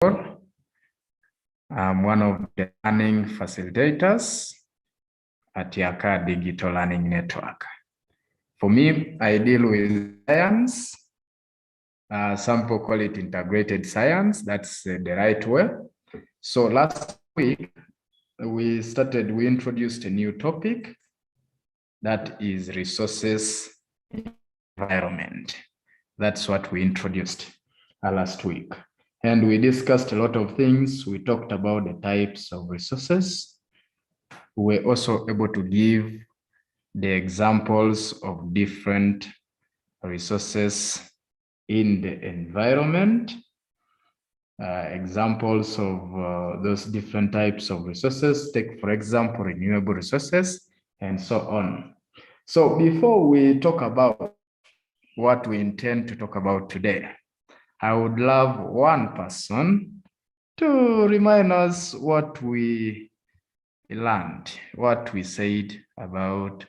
I'm one of the learning facilitators at Yaaka Digital Learning Network. For me, I deal with science. Some people call it integrated science. That's the right way. So last week, we introduced a new topic that is resources environment. That's what we introduced last week. And we discussed a lot of things. We talked about the types of resources. We were also able to give the examples of different resources in the environment, examples of those different types of resources. Take, for example, renewable resources and so on. So before we talk about what we intend to talk about today, I would love one person to remind us what we learned, what we said about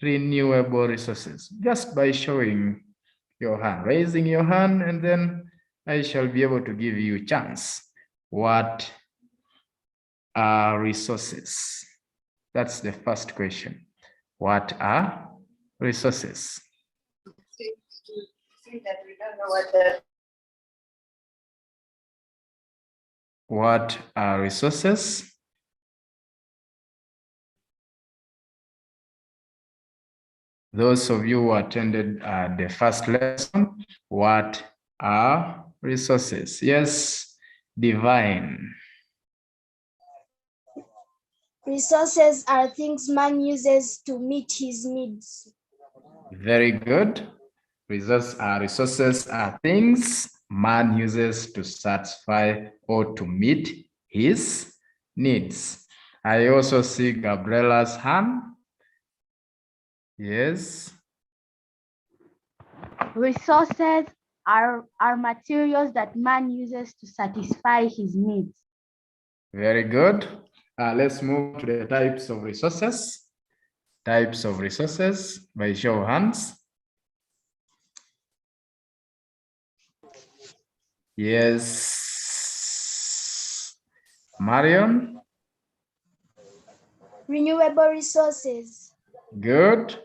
renewable resources, just by showing your hand, raising your hand, and then I shall be able to give you a chance. What are resources? That's the first question. What are resources? That we don't know what are resources? Those of you who attended the first lesson, what are resources? Yes, Divine. Resources are things man uses to meet his needs. Very good. Resources are things man uses to satisfy or to meet his needs. I also see Gabriella's hand. Yes. Resources are materials that man uses to satisfy his needs. Very good. Let's move to the types of resources. Types of resources by show of hands. Yes. Marion? Renewable resources. Good.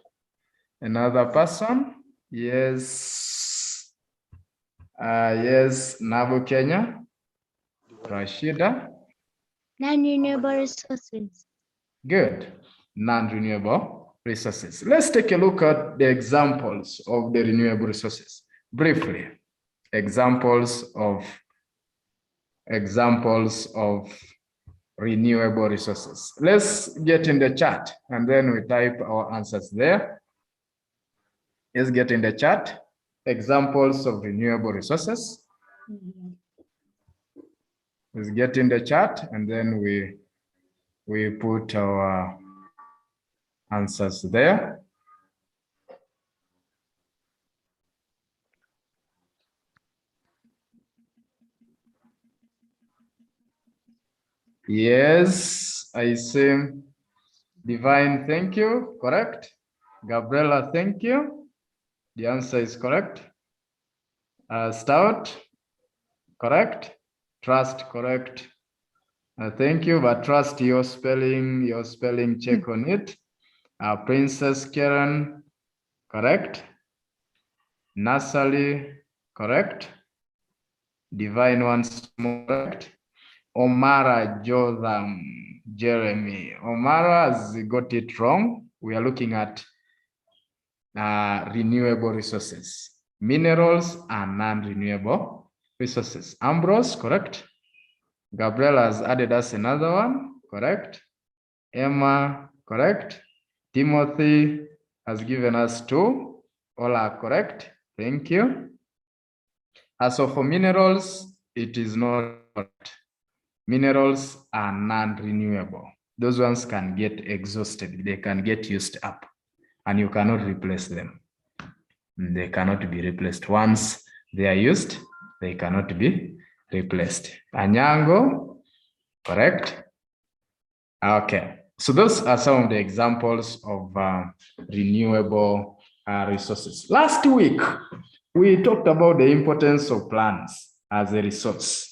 Another person? Yes. Yes, Nabu Kenya. Rashida. Non-renewable resources. Good. Non-renewable resources. Let's take a look at the examples of the renewable resources briefly. Examples of renewable resources. Let's get in the chat and then we type our answers there. Let's get in the chat. Examples of renewable resources. Let's get in the chat and then we put our answers there. Yes, I see. Divine, thank you. Correct. Gabriella, thank you. The answer is correct. Stout, correct. Trust, correct. Thank you, but trust your spelling check on it. Princess Karen, correct. Nasali, correct. Divine once more, correct. Omara Jotham Jeremy. Omara has got it wrong. We are looking at renewable resources. Minerals are non-renewable resources. Ambrose, correct. Gabriela has added us another one, correct. Emma, correct. Timothy has given us 2. All are correct. Thank you. So for minerals, it is not correct. Minerals are non-renewable. Those ones can get exhausted. They can get used up and you cannot replace them. They cannot be replaced. Once they are used, they cannot be replaced. Anyango, correct? Okay. So those are some of the examples of renewable resources. Last week, we talked about the importance of plants as a resource.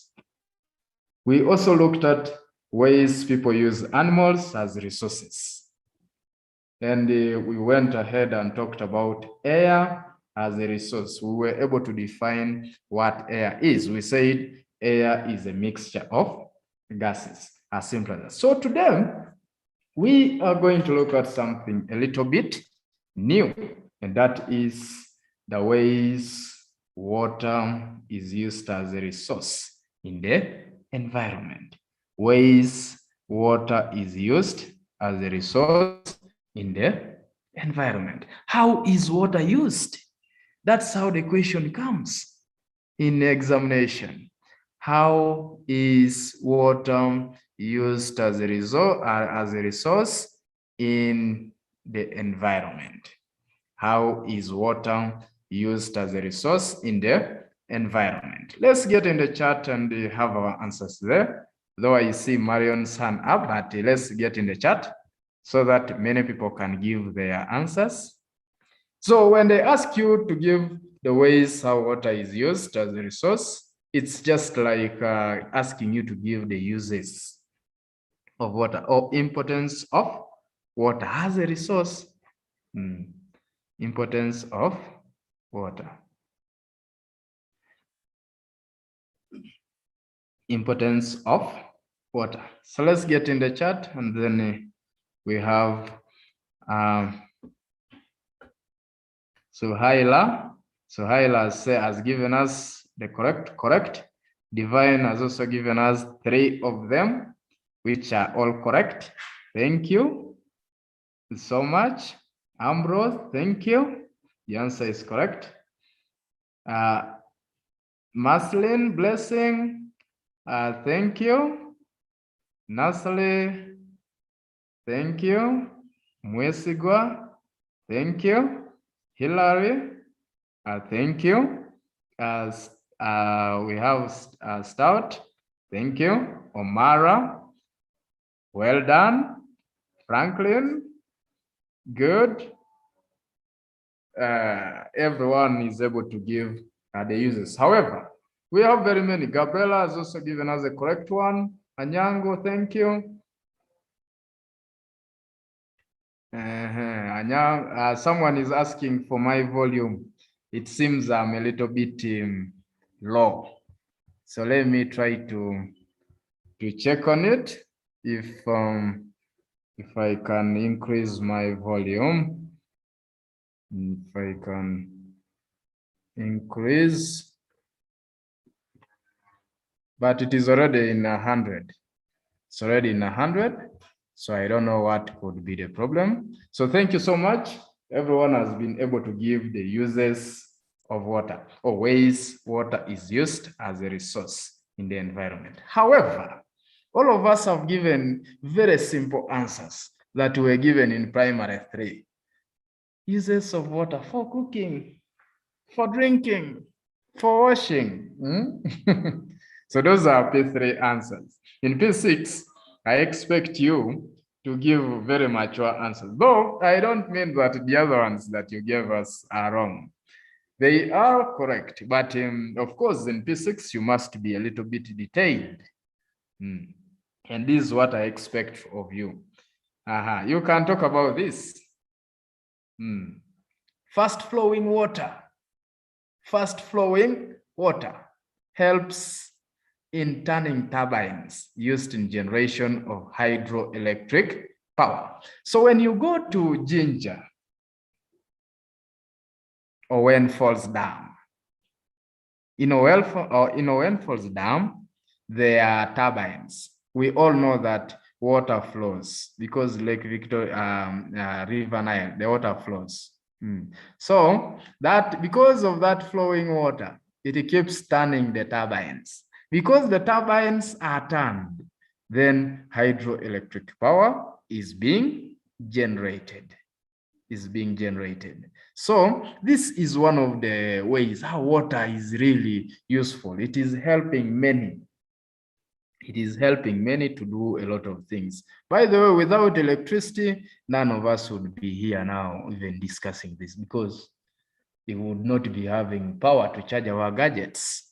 We also looked at ways people use animals as resources. And we went ahead and talked about air as a resource. We were able to define what air is. We said air is a mixture of gases, as simple as that. So today, we are going to look at something a little bit new, and that is the ways water is used as a resource in the environment. Ways water is used as a resource in the environment. How is water used? That's how the question comes in examination. How is water used as a resource in the environment? How is water used as a resource in the environment? Let's get in the chat and have our answers there. Though I see Marion's hand up, but let's get in the chat so that many people can give their answers. So when they ask you to give the ways how water is used as a resource, it's just like asking you to give the uses of water or importance of water as a resource. Importance of water. Importance of water. So let's get in the chat, and then we have Suhaila. Suhaila has given us the correct. Divine has also given us 3 of them, which are all correct. Thank you so much. Ambrose, thank you. The answer is correct. Maslin, blessing, thank you. Nasali, thank you. Mwesigwa, thank you. Hillary, thank you. As we have Stout, thank you. Omara, well done. Franklin, good. Everyone is able to give the uses. However, we have very many. Gabriela has also given us a correct one. Anyango, thank you. Someone is asking for my volume. It seems I'm a little bit low. So let me try to check on it. If I can increase my volume. If I can increase, but it is already in 100. It's already in 100, so I don't know what could be the problem. So thank you so much. Everyone has been able to give the uses of water or ways water is used as a resource in the environment. However, all of us have given very simple answers that were given in primary 3. Uses of water for cooking, for drinking, for washing. So those are P3 answers. In P6, I expect you to give very mature answers. Though I don't mean that the other ones that you gave us are wrong. They are correct, but of course in P6 you must be a little bit detailed. And this is what I expect of you. You can talk about this. Fast flowing water. Fast flowing water helps in turning turbines used in generation of hydroelectric power. So when you go to Ginger or when Falls Dam, in Owen Falls Dam, there are turbines. We all know that water flows because Lake Victoria, River Nile, the water flows. So that because of that flowing water, it keeps turning the turbines. Because the turbines are turned, then hydroelectric power is being generated. So this is one of the ways how water is really useful. It is helping many. It is helping many to do a lot of things. By the way, without electricity, none of us would be here now even discussing this because we would not be having power to charge our gadgets.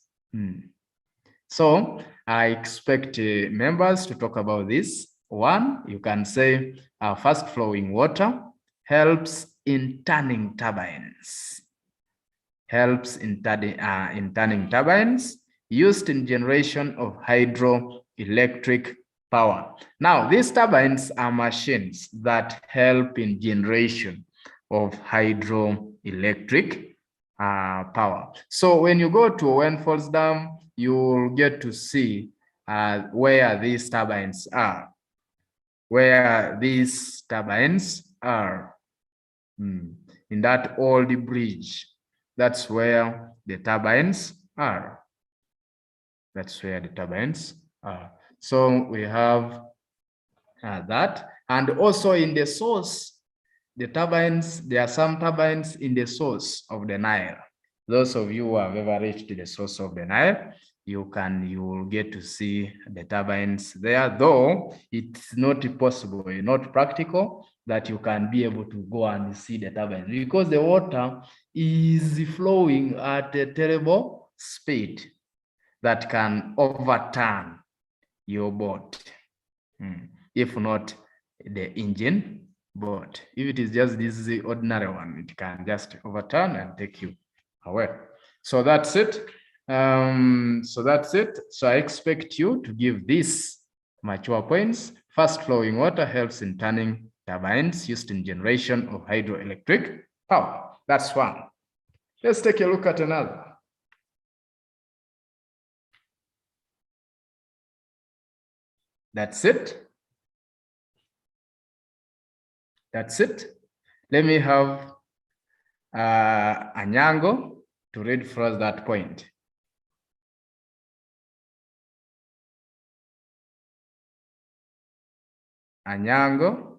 So I expect members to talk about this. One, you can say fast flowing water helps in turning turbines. Helps in turning turbines used in generation of hydroelectric power. Now, these turbines are machines that help in generation of hydroelectric power. So when you go to Owen Falls Dam, you'll get to see where these turbines are. Where these turbines are. In that old bridge, that's where the turbines are. That's where the turbines are. So we have that. And also in the source, the turbines, there are some turbines in the source of the Nile. Those of you who have ever reached the source of the Nile, you will get to see the turbines there, though it's not possible, not practical that you can be able to go and see the turbines because the water is flowing at a terrible speed that can overturn your boat. If not the engine boat. If it is just this ordinary one, it can just overturn and take you away. So that's it. So I expect you to give these mature points. Fast flowing water helps in turning turbines used in generation of hydroelectric power. That's one. Let's take a look at another. That's it. That's it. Let me have Anyango to read for us that point. Anyango?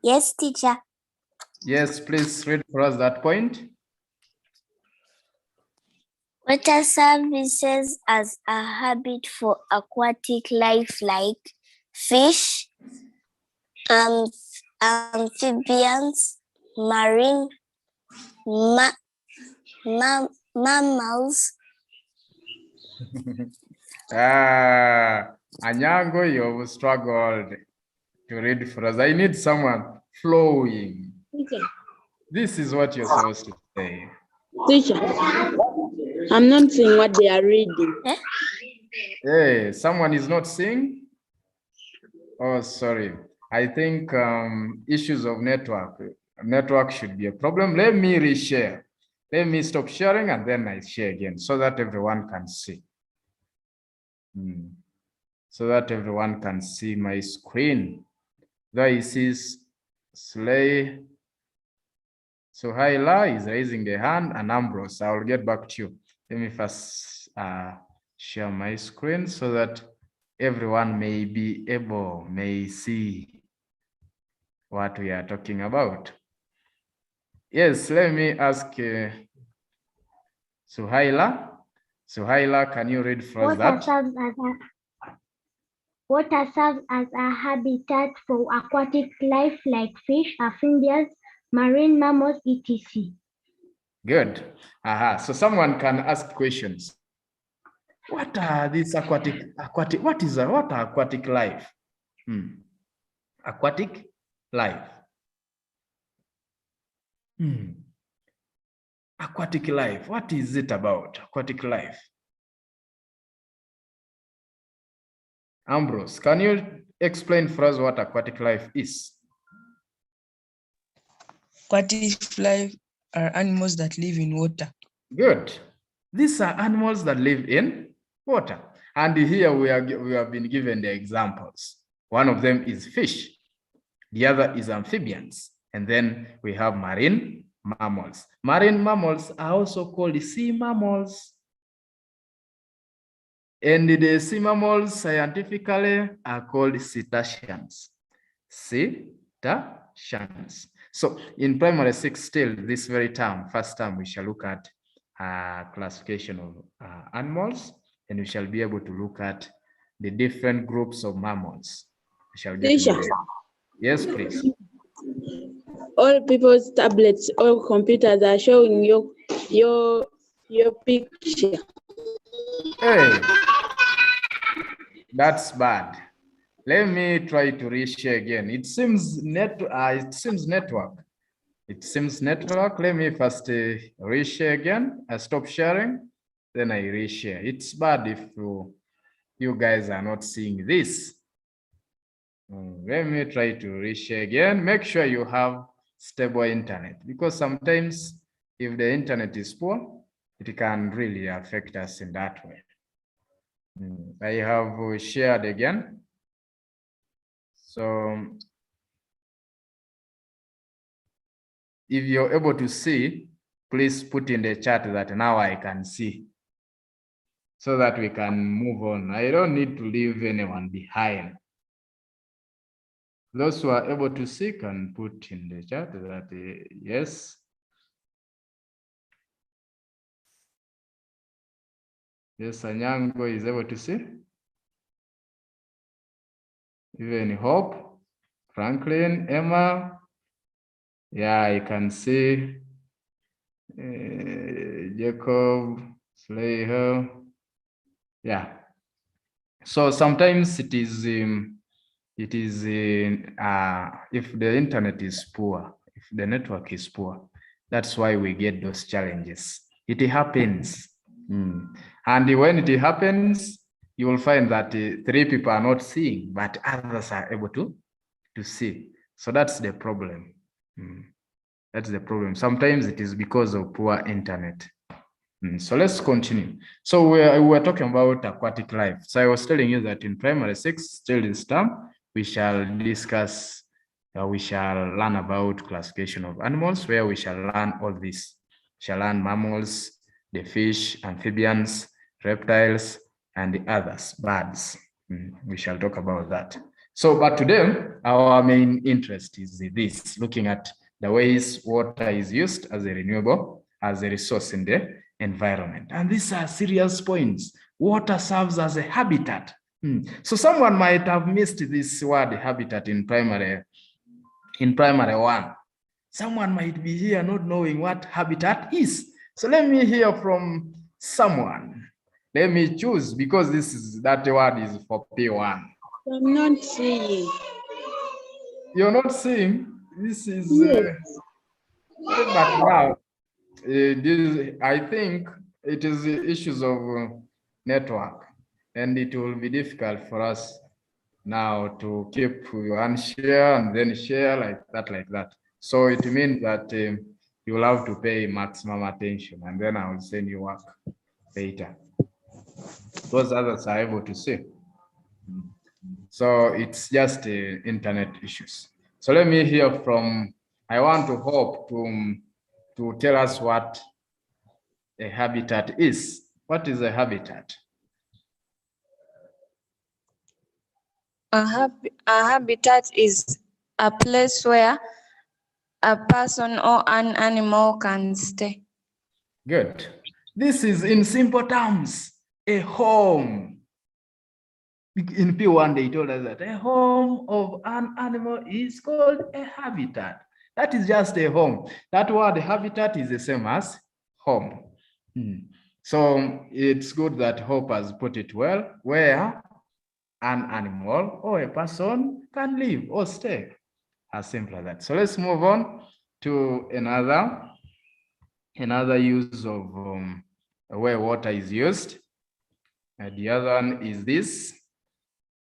Yes, teacher. Yes, please read for us that point. Water services as a habit for aquatic life like fish, amphibians, marine mammals. Anyango, you've struggled to read for us. I need someone flowing. Teacher. This is what you're supposed to say. Teacher, I'm not seeing what they are reading. Hey, someone is not seeing? Oh, sorry. I think issues of network should be a problem. Let me reshare. Let me stop sharing and then I share again so that everyone can see. So that everyone can see my screen. There is Slay. So Haila is raising a hand and Ambrose. I will get back to you. Let me first share my screen so that everyone may see what we are talking about. Yes, let me ask Suhaila. Suhaila, can you read for us that? Water serves as a habitat for aquatic life like fish, amphibians, marine mammals, etc. Good. So someone can ask questions. What are these aquatic? What are aquatic life? Aquatic life. Aquatic life. What is it about? Aquatic life. Ambrose, can you explain for us what aquatic life is? Aquatic life are animals that live in water. Good. These are animals that live in water. And here we have been given the examples. One of them is fish. The other is amphibians. And then we have marine mammals. Marine mammals are also called sea mammals. And the sea mammals scientifically are called cetaceans. Cetaceans. So in primary 6 still, this very term, first term, we shall look at classification of animals, and we shall be able to look at the different groups of mammals. We shall get yes, please. All people's tablets or computers are showing your picture. Hey, that's bad. Let me try to reshare again. It seems network. It seems network. Let me first reshare again. I stop sharing, then I reshare. It's bad if you guys are not seeing this. Let me try to reshare again. Make sure you have stable internet, because sometimes if the internet is poor, it can really affect us in that way. I have shared again. So if you're able to see, please put in the chat that now I can see, so that we can move on. I don't need to leave anyone behind. Those who are able to see can put in the chat that yes. Yes, Anyango is able to see. Even Hope, Franklin, Emma. Yeah, I can see. Jacob, Slayer. Yeah. So sometimes it is if the internet is poor, if the network is poor, that's why we get those challenges. It happens. And when it happens, you will find that 3 people are not seeing, but others are able to see. So that's the problem. That's the problem. Sometimes it is because of poor internet. So let's continue. So we were talking about aquatic life. So I was telling you that in primary 6, still this term, we shall discuss, we shall learn about classification of animals, where we shall learn all this. We shall learn mammals, the fish, amphibians, reptiles, and the others, birds. We shall talk about that. So, but today, our main interest is this, looking at the ways water is used as a renewable, as a resource in the environment. And these are serious points. Water serves as a habitat. So someone might have missed this word habitat in primary 1. Someone might be here not knowing what habitat is. So let me hear from someone. Let me choose, because that word is for P1. I'm not seeing. You're not seeing? This is Yes. but now I think it is issues of network, and it will be difficult for us now to keep one share and then share like that. So it means that you will have to pay maximum attention, and then I will send you work later. Those others are able to see. So it's just internet issues. So let me hear from, I want to hope to tell us what a habitat is. What is a habitat? A habitat is a place where a person or an animal can stay. Good. This is in simple terms, a home. In P1, they told us that a home of an animal is called a habitat. That is just a home. That word habitat is the same as home. So it's good that Hope has put it well, where an animal or a person can live or stay. As simple as that. So let's move on to another use of where water is used. The other one is this.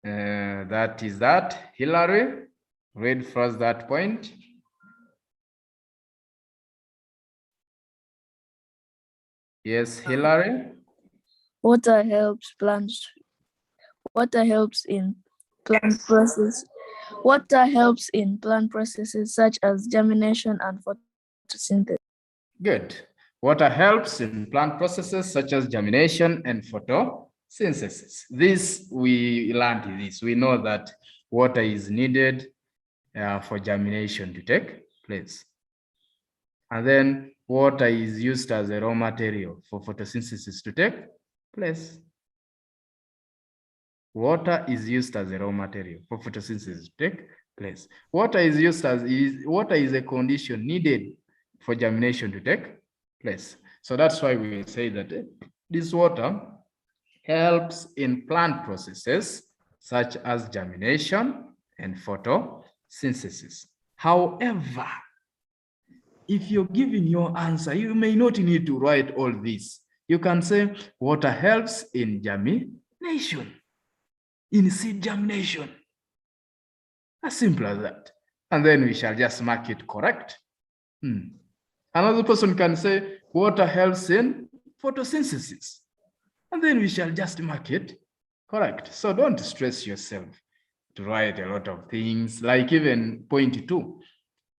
That is that. Hillary, read first that point. Yes, Hillary. Water helps plants. Water helps in plant process. Water helps in plant processes such as germination and photosynthesis. Good. Water helps in plant processes such as germination and photosynthesis. This, we learned this. We know that water is needed for germination to take place. And then water is used as a raw material for photosynthesis to take place. Water is used as a raw material for photosynthesis to take place. Water is a condition needed for germination to take place. So that's why we say that this water helps in plant processes such as germination and photosynthesis. However, if you're giving your answer, you may not need to write all this. You can say water helps in germination, in seed germination. As simple as that. And then we shall just mark it correct. Another person can say water helps in photosynthesis. And then we shall just mark it correct. So don't stress yourself to write a lot of things, like even point 2.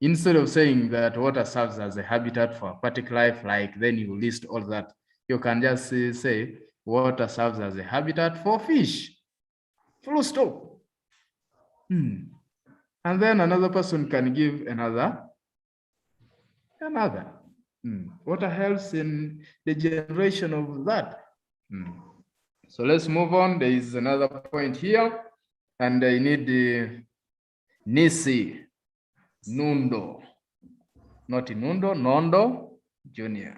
Instead of saying that water serves as a habitat for aquatic life, like then you list all that, you can just say water serves as a habitat for fish. Full stop. And then another person can give another. Water helps in the generation of that. So let's move on. There is another point here, and I need the Nisi, Nundo, not Inundo, Nondo Junior.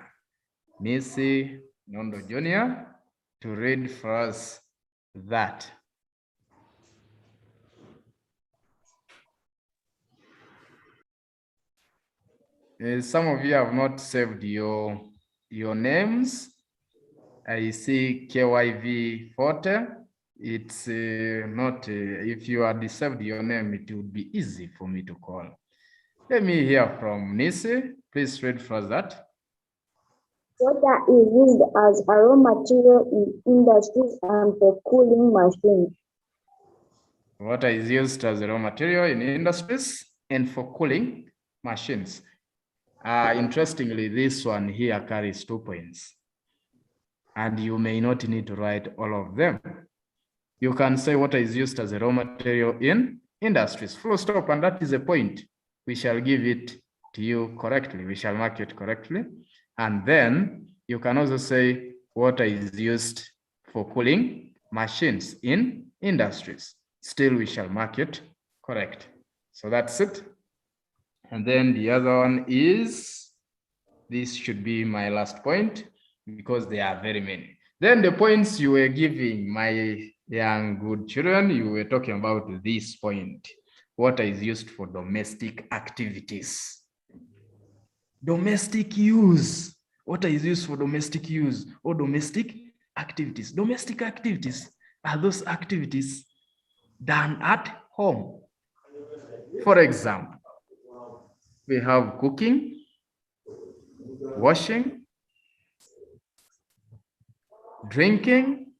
Nisi, Nondo Junior, to read for us that. Some of you have not saved your names. I see KYV 40. It's not, if you had saved your name, it would be easy for me to call. Let me hear from Nisi. Please read for that. Water is used as a raw material in industries and for cooling machines. Water is used as a raw material in industries and for cooling machines. Interestingly, this one here carries 2 points. And you may not need to write all of them. You can say water is used as a raw material in industries. Full stop, and that is a point. We shall give it to you correctly. We shall mark it correctly. And then you can also say water is used for cooling machines in industries. Still, we shall mark it correct. So that's it. And then the other one is, this should be my last point, because there are very many. Then the points you were giving, my young good children, you were talking about this point. Water is used for domestic activities. Domestic use. Water is used for domestic use or domestic activities. Domestic activities are those activities done at home. For example, we have cooking, washing, drinking,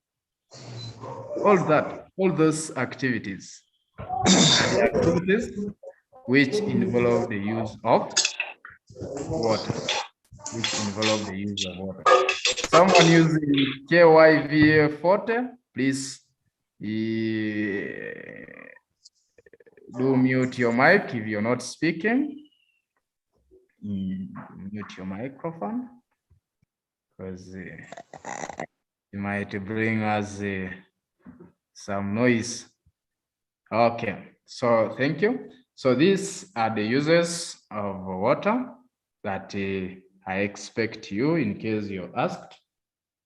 all that, all those activities are the activities which involve the use of water, Someone using KYV 40, please do mute your mic if you're not speaking. Mute your microphone, because it might bring us some noise. Okay, so thank you. So these are the uses of water that I expect you, in case you're asked,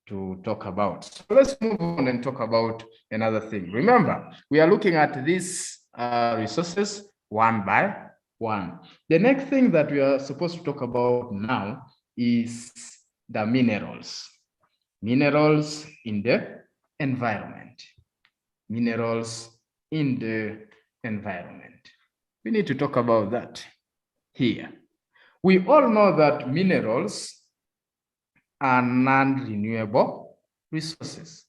to talk about. So let's move on and talk about another thing. Remember, we are looking at these resources one by one. The next thing that we are supposed to talk about now is the minerals. Minerals in the environment. Minerals in the environment. We need to talk about that here. We all know that minerals are non-renewable resources,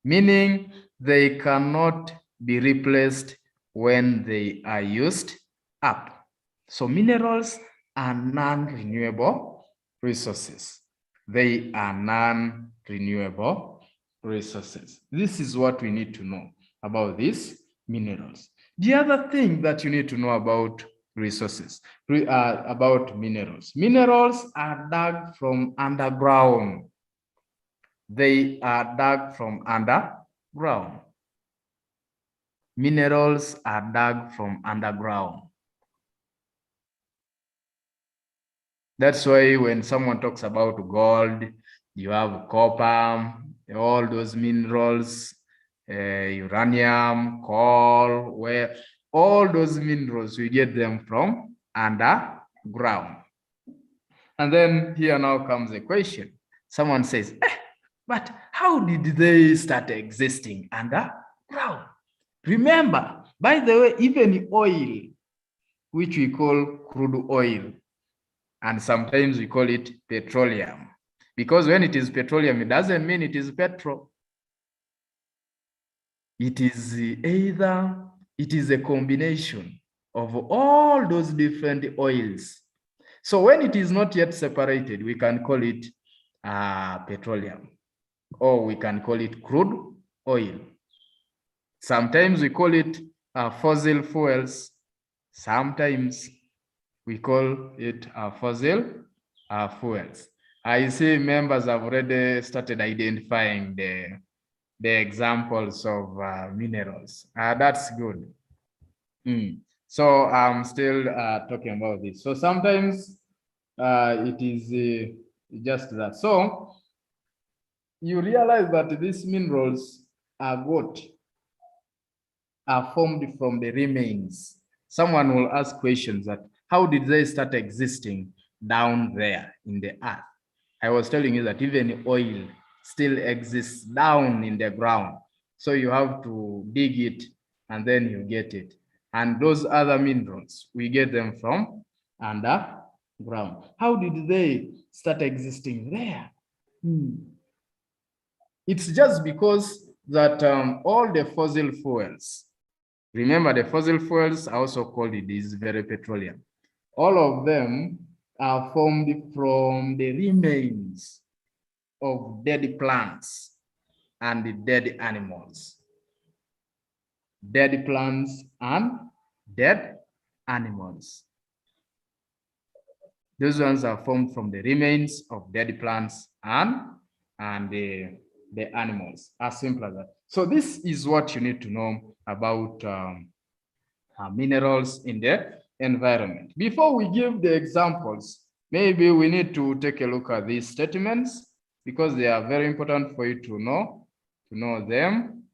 meaning they cannot be replaced when they are used up. So minerals are non-renewable resources. They are non-renewable resources. This is what we need to know about these minerals. The other thing that you need to know about resources, about minerals. Minerals are dug from underground. They are dug from underground. Minerals are dug from underground. That's why when someone talks about gold, You have copper, all those minerals, uranium, coal, where all those minerals, we get them from underground. And then here now comes a question. Someone says, but how did they start existing underground? Remember, by the way, even oil, which we call crude oil, and sometimes we call it petroleum, because when it is petroleum, it doesn't mean it is petrol. It is either, it is a combination of all those different oils. So when it is not yet separated, we can call it petroleum, or we can call it crude oil. Sometimes we call it fossil fuels. Sometimes we call it fossil fuels. I see members have already started identifying the examples of minerals. That's good. So I'm still talking about this. So sometimes it is just that. So you realize that these minerals are formed from the remains. Someone will ask questions that how did they start existing down there in the earth? I was telling you that even oil still exists down in the ground. So you have to dig it and then you get it. And those other minerals, we get them from underground. How did they start existing there? It's just because that all the fossil fuels, remember the fossil fuels are also called this very petroleum. All of them are formed from the remains of dead plants and dead animals. Dead plants and dead animals. Those ones are formed from the remains of dead plants and the animals, as simple as that. So this is what you need to know about minerals in the environment. Before we give the examples, maybe we need to take a look at these statements because they are very important for you to know them.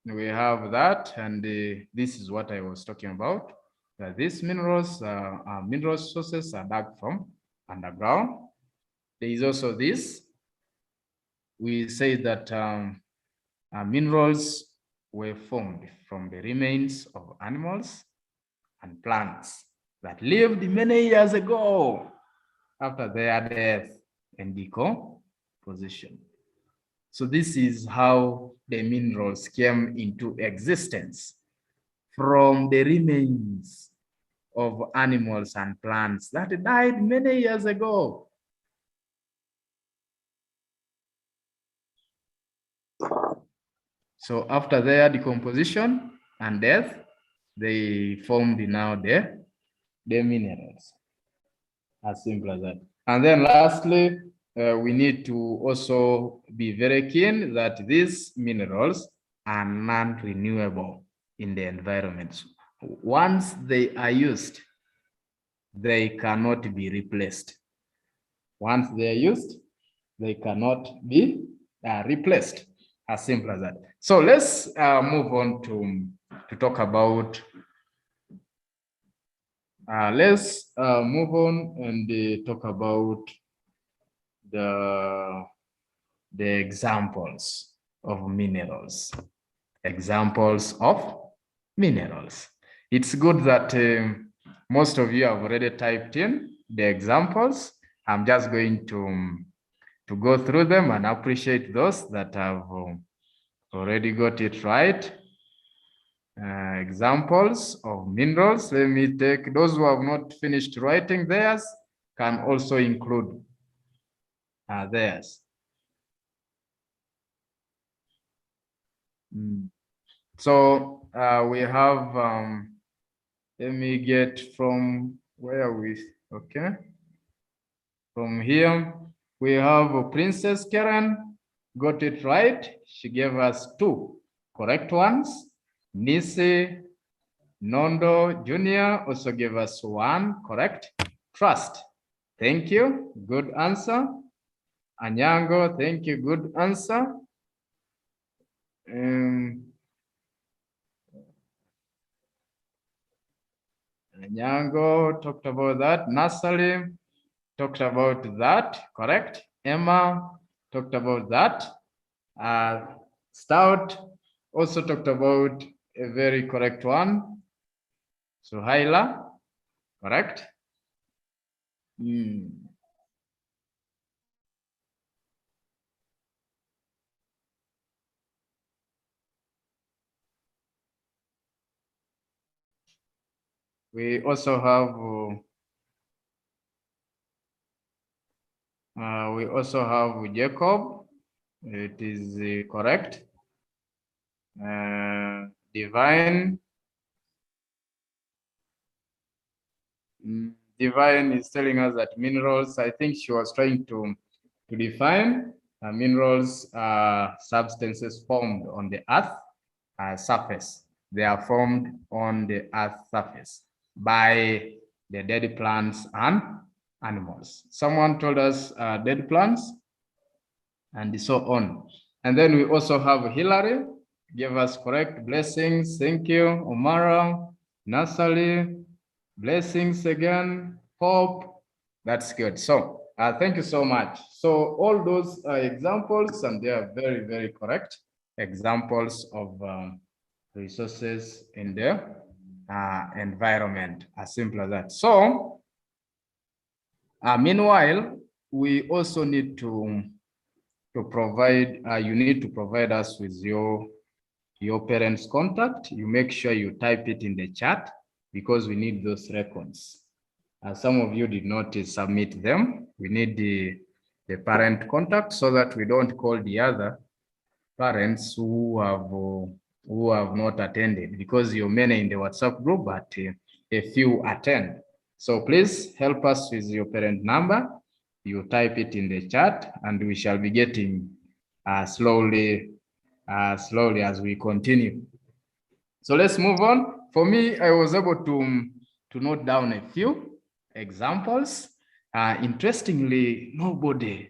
We have that, and this is what I was talking about. That these minerals are mineral sources are dug from underground. There is also this. We say that minerals were formed from the remains of animals and plants that lived many years ago after their death and decomposition. So this is how the minerals came into existence, from the remains of animals and plants that died many years ago. So after their decomposition and death, they formed now the minerals. As simple as that. And then lastly, we need to also be very keen that these minerals are non-renewable in the environment. Once they are used, they cannot be replaced. Once they are used, they cannot be replaced. As simple as that. So let's move on to talk about. Let's move on and talk about the examples of minerals. Examples of minerals. It's good that most of you have already typed in the examples. I'm just going to go through them and appreciate those that have already got it right. Examples of minerals. Let me take those who have not finished writing theirs, can also include theirs. So we have, let me get from where we, okay. From here, we have Princess Karen, got it right. She gave us 2 correct ones. Nisi Nondo Jr. also gave us 1 correct. Trust. Thank you. Good answer. Anyango, thank you. Good answer. Anyango talked about that. Nasali talked about that. Correct. Emma talked about that. Stout also talked about a very correct one. Suhaila, correct. We also have Jacob. It is correct. Divine. Divine is telling us that minerals, I think she was trying to define minerals are substances formed on the earth surface. They are formed on the earth surface by the dead plants and animals. Someone told us dead plants and so on. And then we also have Hillary, give us correct blessings. Thank you. Omara, Nasali, blessings again. Hope, that's good. So thank you so much. So all those are examples, and they are very, very correct examples of resources in the environment, as simple as that. So meanwhile, we also need to provide, you need to provide us with your parents' contact. You make sure you type it in the chat because we need those records. Some of you did not submit them. We need the parent contact so that we don't call the other parents who have not attended, because you're many in the WhatsApp group, but a few attend. So please help us with your parent number. You type it in the chat, and we shall be getting slowly as we continue. So let's move on. For me, I was able to note down a few examples. Interestingly, nobody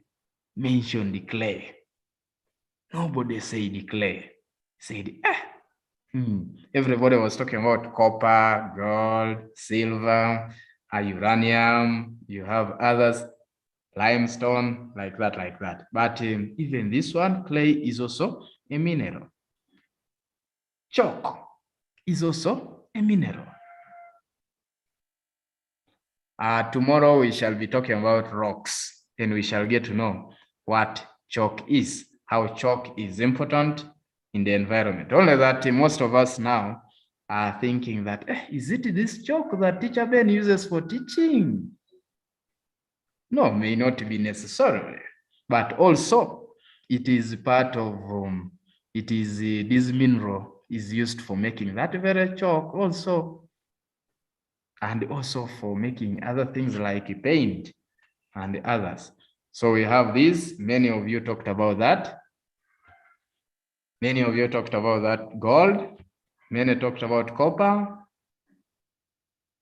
mentioned the clay. Nobody said the clay. Said, everybody was talking about copper, gold, silver, uranium. You have others, limestone, like that. But even this one, clay is also a mineral. Chalk is also a mineral. Tomorrow we shall be talking about rocks, and we shall get to know what chalk is, how chalk is important in the environment. Only that most of us now are thinking that, is it this chalk that Teacher Ben uses for teaching? No, may not be necessarily, but also it is part of, this mineral is used for making that very chalk also, and also for making other things like paint and others. So we have these. Many of you talked about that. Many of you talked about that gold. Many talked about copper.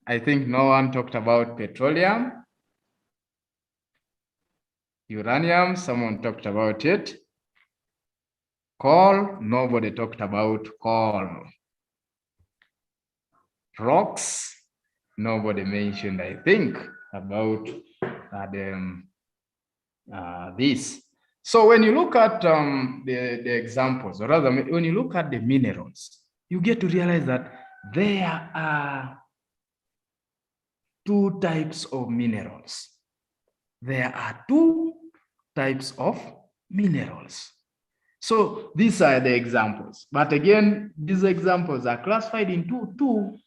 I think no one talked about petroleum. Uranium, someone talked about it. Coal, nobody talked about coal. Rocks, nobody mentioned, I think, about this. So when you look at the examples, or rather, when you look at the minerals, you get to realize that there are two types of minerals. There are two types of minerals. So these are the examples. But again, these examples are classified into two.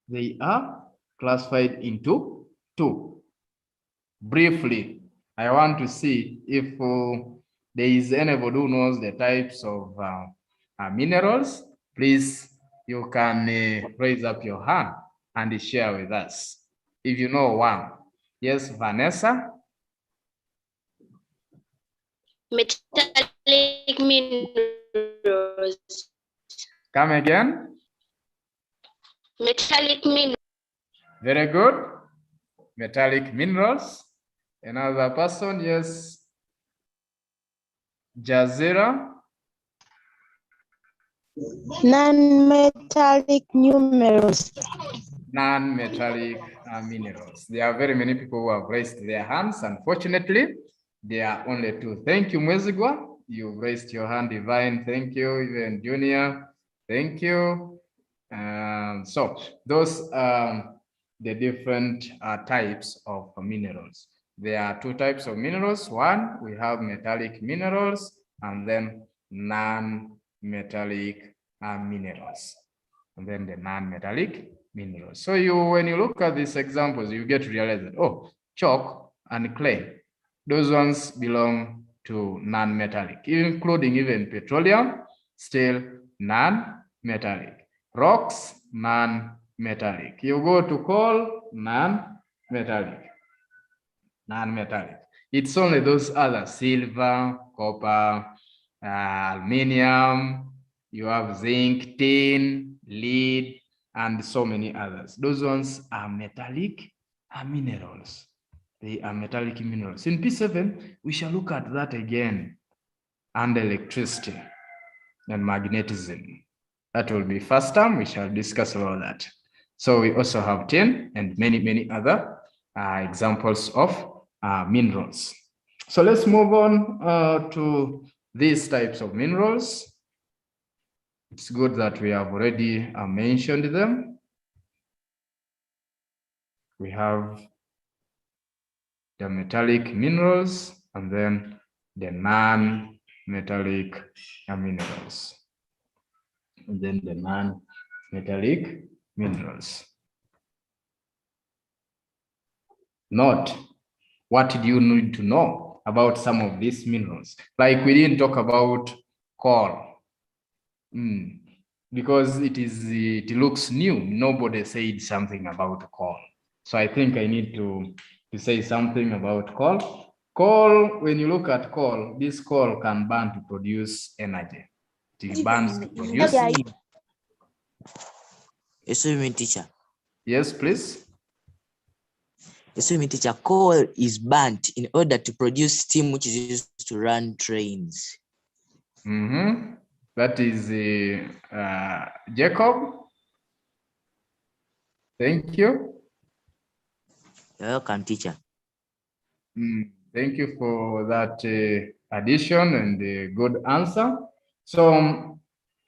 They are classified into two. Briefly, I want to see if there is anybody who knows the types of minerals. Please, you can raise up your hand and share with us if you know one. Yes, Vanessa? Metallic minerals. Come again? Metallic minerals. Very good. Metallic minerals. Another person, yes, Jazira? Non-metallic numerals. Non-metallic minerals. There are very many people who have raised their hands. Unfortunately, there are only two. Thank you, Mwezigwa. You've raised your hand, Divine. Thank you, even Junior. Thank you. So those are the different types of minerals. There are two types of minerals. One, we have metallic minerals, and then non-metallic minerals, and then the non-metallic minerals. So when you look at these examples, you get to realize that, oh, chalk and clay, those ones belong to non-metallic, including even petroleum, still non-metallic. Rocks, non-metallic. You go to coal, non-metallic. Non-metallic. It's only those other silver, copper, aluminium, you have zinc, tin, lead, and so many others. Those ones are metallic minerals. They are metallic minerals. In P7, we shall look at that again, and electricity and magnetism. That will be first time. We shall discuss about that. So we also have tin and many other examples of minerals. So let's move on to these types of minerals. It's good that we have already mentioned them. We have the metallic minerals and then the non-metallic minerals. And then the non-metallic minerals. Note, what do you need to know about some of these minerals? Like we didn't talk about coal. Because it looks new. Nobody said something about coal. So I think I need to say something about coal. Coal, when you look at coal, this coal can burn to produce energy. It burns to produce. Excuse me, teacher. Yes, please. Excuse me, teacher. Coal is burnt in order to produce steam, which is used to run trains. That is Jacob. Thank you. You're welcome, teacher. Thank you for that addition and a good answer. So,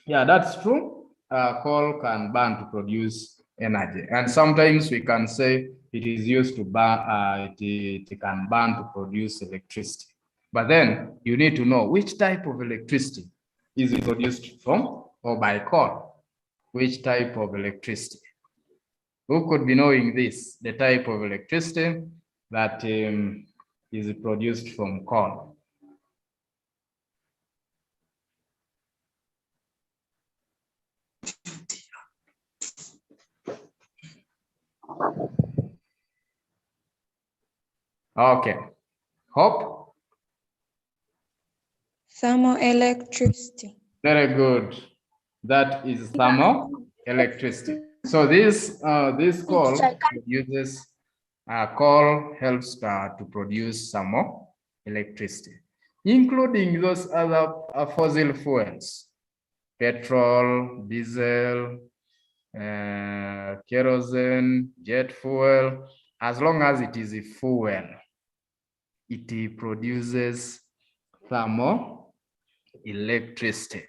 yeah, that's true. Coal can burn to produce energy, and sometimes we can say it is used to burn. It can burn to produce electricity. But then you need to know which type of electricity is it produced from or by coal. Which type of electricity? Who could be knowing this? The type of electricity that is produced from coal. Okay. Hope? Thermoelectricity. Very good. That is thermoelectricity. So this coal produces coal helps to produce some more electricity, including those other fossil fuels, petrol, diesel, kerosene, jet fuel. As long as it is a fuel, it produces thermoelectricity.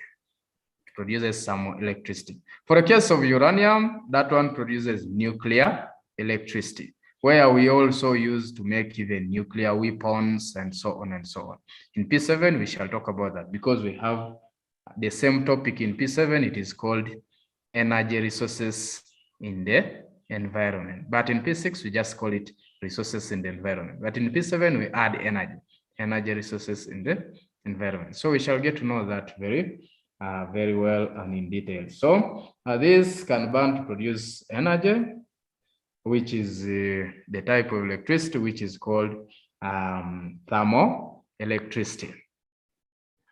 It produces some electricity. For the case of uranium, that one produces nuclear electricity, where we also use to make even nuclear weapons and so on and so on. In P7, we shall talk about that because we have the same topic in P7. It is called energy resources in the environment. But in P6, we just call it resources in the environment. But in P7, we add energy resources in the environment. So we shall get to know that very well and in detail. So this can burn to produce energy, which is the type of electricity which is called thermoelectricity.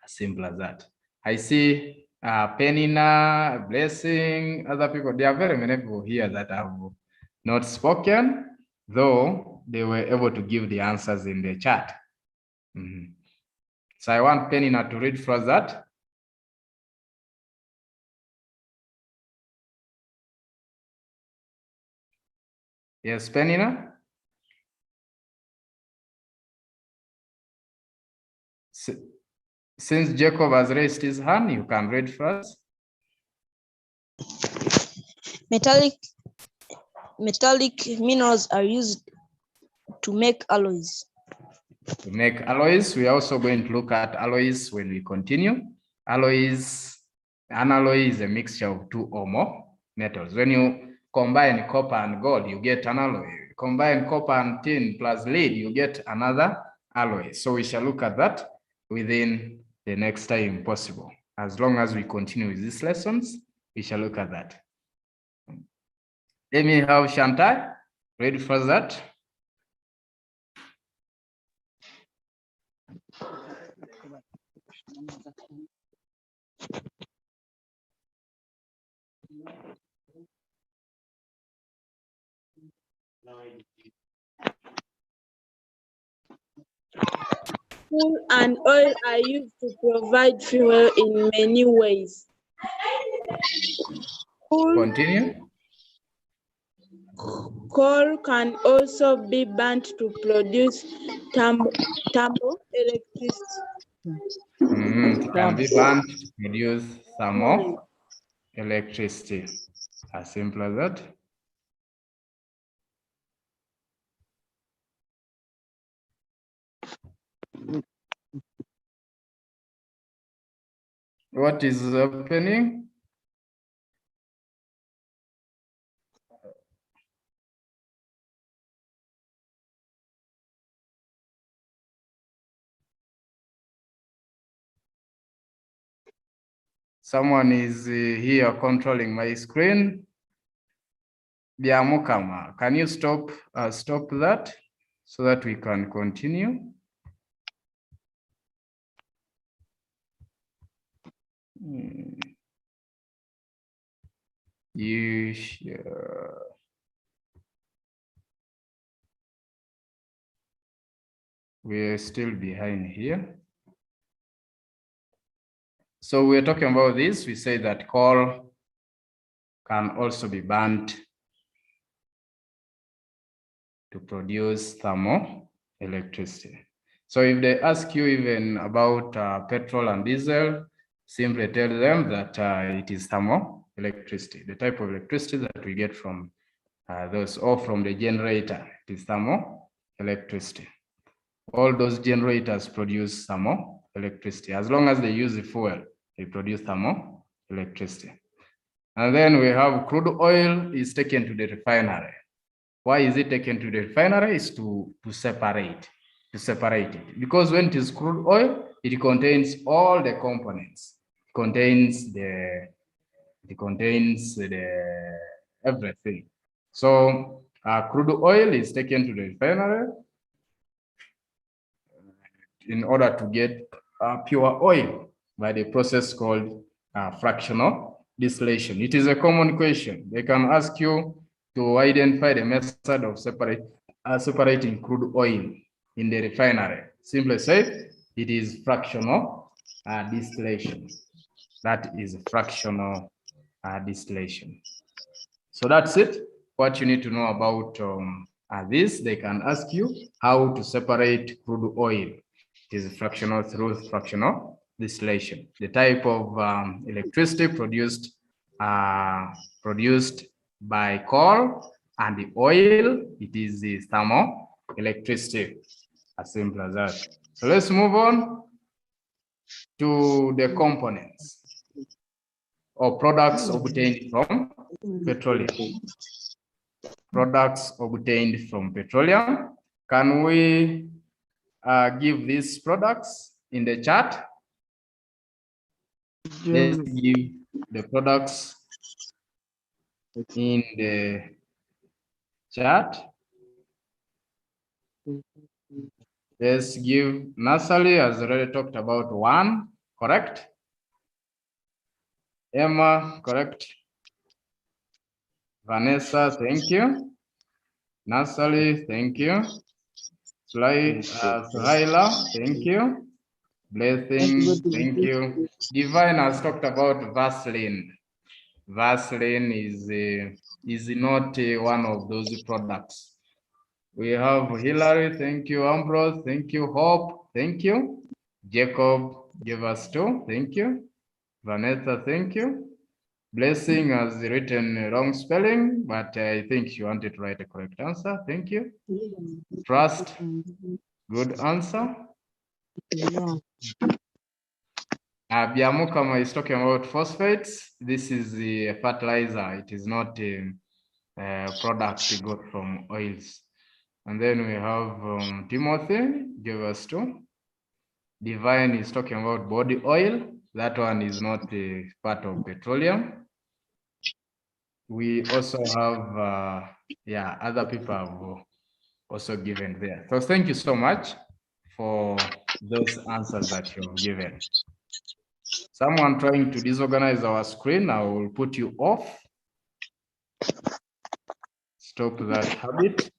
As simple as that. I see Penina, Blessing, other people. There are very many people here that have not spoken, though they were able to give the answers in the chat. So I want Penina to read for us that. Yes, Penina. Since Jacob has raised his hand, you can read for us. Metallic minerals are used to make alloys. To make alloys, we are also going to look at alloys when we continue. Alloys, an alloy is a mixture of two or more metals. When you combine copper and gold, you get an alloy. Combine copper and tin plus lead, you get another alloy. So we shall look at that within the next time possible. As long as we continue with these lessons, we shall look at that. Let me have Chantal ready for that. Coal and oil are used to provide fuel in many ways. Continue. Coal can also be burnt to produce thermal electricity. It can be burnt to produce thermal electricity. As simple as that. What is happening? Someone is here controlling my screen. Biamukama, can you stop that so that we can continue? We're still behind here. So we're talking about this. We say that coal can also be burnt to produce thermal electricity. So if they ask you even about petrol and diesel, simply tell them that it is thermal electricity, the type of electricity that we get from those, or from the generator. It is thermal electricity. All those generators produce thermal electricity. As long as they use the fuel, they produce thermal electricity. And then we have crude oil is taken to the refinery. Why is it taken to the refinery? Is to separate it. Because when it is crude oil, it contains all the components. It contains everything. So crude oil is taken to the refinery in order to get pure oil by the process called fractional distillation. It is a common question. They can ask you to identify the method of separating crude oil in the refinery. Simply say it is fractional distillation. That is fractional distillation. So that's it. What you need to know about this, they can ask you how to separate crude oil. It is fractional through fractional distillation. The type of electricity produced by coal and the oil, it is the thermal electricity. As simple as that. So let's move on to the components or products obtained from petroleum. Products obtained from petroleum. Can we give these products in the chart? Let's give the products in the chart. Let's give Nursery, as already talked about, 1, correct? Emma, correct? Vanessa, thank you. Nursery, thank you. Suhaila, thank you. Blessing, thank you. Divine has talked about Vaseline. Vaseline is not one of those products. We have Hillary, thank you. Ambrose, thank you. Hope, thank you. Jacob, give us 2, thank you. Vanessa, thank you. Blessing has written wrong spelling, but I think she wanted to write a correct answer. Thank you. Trust, good answer. Biamukama is talking about phosphates. This is the fertilizer. It is not a product got from oils. And then we have Timothy, give us 2. Divine is talking about body oil. That one is not a part of petroleum. We also have, other people have also given there. So thank you so much for those answers that you have given. Someone trying to disorganize our screen, I will put you off. Stop that habit.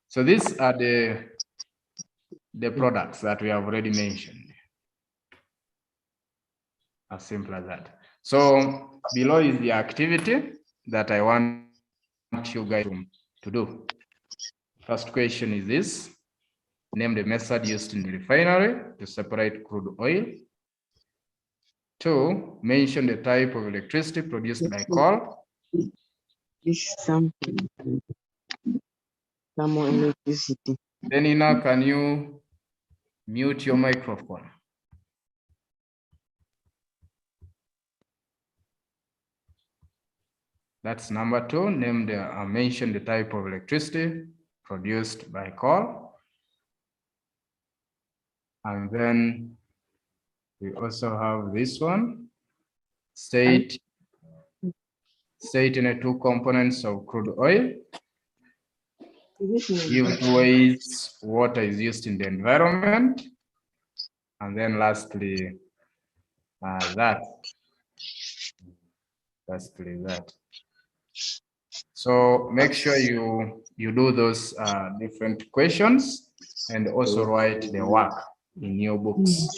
So these are the products that we have already mentioned. As simple as that. So below is the activity that I want you guys to do. First question is this. Name the method used in the refinery to separate crude oil. 2, mention the type of electricity produced by coal. This something. Thermal electricity. Lenina, can you mute your microphone? That's number 2. Mention the type of electricity produced by coal. And then we also have this one. State in the 2 components of crude oil. Give 2 ways water is used in the environment. And then lastly, that. So make sure you do those different questions and also write the work in your books.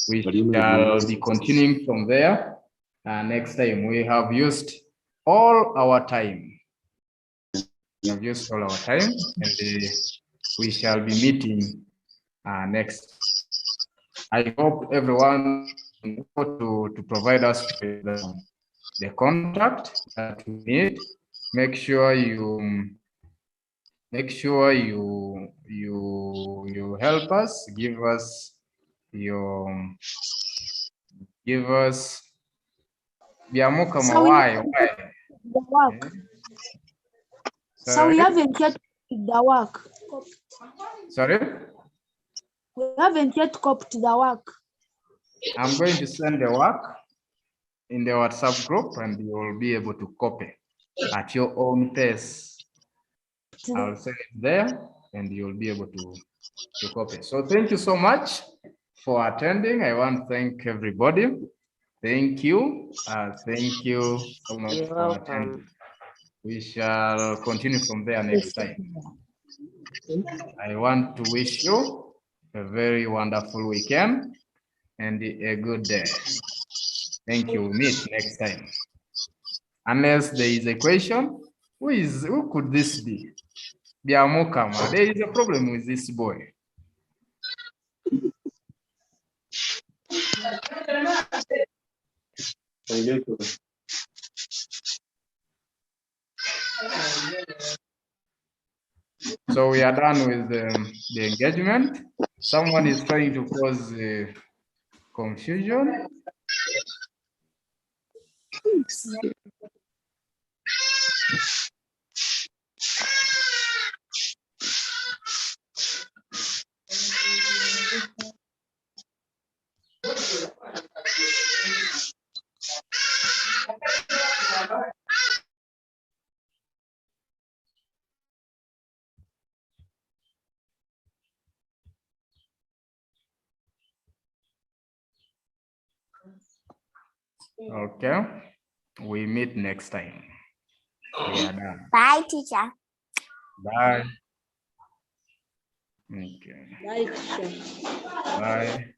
We shall be continuing from there. Next time, we have used all our time. And we shall be meeting next. I hope everyone to provide us with the contact that we need. Make sure you help us. Give us why? The work. So we haven't yet copied the work. Sorry? We haven't yet copied the work. I'm going to send the work in the WhatsApp group and you will be able to copy at your own pace. I'll send it there and you'll be able to copy. So thank you so much for attending. I want to thank everybody. Thank you. Thank you so much for attending. We shall continue from there next time. I want to wish you a very wonderful weekend and a good day. Thank you. We'll meet next time. Unless there is a question, who could this be? Biamukama, there is a problem with this boy. So we are done with the engagement. Someone is trying to cause confusion. Okay, we meet next time. We are done. Bye, teacher. Bye. Okay. Bye, teacher. Bye.